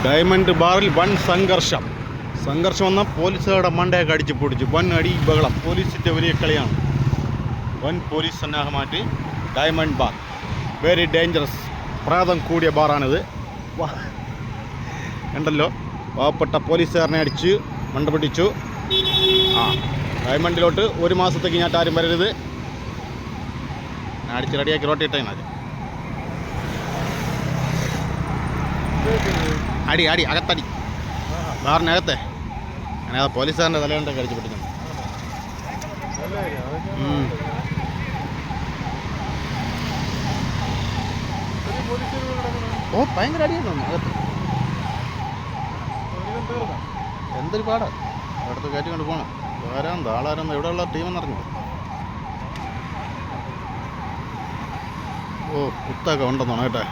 Diamond ബാറിൽ വൻ സംഘർഷം വന്ന പോലീസുകാരുടെ മണ്ടയൊക്കെ അടിച്ച് പൊടിച്ചു. വൻ അടി ബഹളം. പോലീസിൻ്റെ വലിയ കളിയാണ്. വൻ പോലീസ് സന്നാഹമായിട്ട് ഡയമണ്ട് ബാർ വെരി ഡേഞ്ചറസ്. പ്രാതം കൂടിയ ബാറാണിത്. ഉണ്ടല്ലോ, പാവപ്പെട്ട പോലീസുകാരനെ അടിച്ച് മണ്ട പൊട്ടിച്ചു. ഡയമണ്ടിലോട്ട് 1 മാസത്തേക്ക് ഞാൻ ആരും വരരുത്. ഞാൻ അടിച്ച് റെഡിയാക്കി റോട്ടിയിട്ടതിനത് അടി അകത്തടി ബാറിനകത്തെ അങ്ങനെ പോലീസുകാരൻ്റെ തലകൊണ്ടൊക്കെ അടിച്ച് പൊട്ടിക്കുന്നു. ഭയങ്കര അടിയാണോ അകത്ത്? എന്തൊരു പാടാ. അടുത്ത് കയറ്റി കൊണ്ട് പോകണം. ആളാരെന്ന് എവിടെയുള്ള ടീമെന്ന് അറിഞ്ഞു. കുത്തൊക്കെ ഉണ്ടെന്നാണ് കേട്ടെ.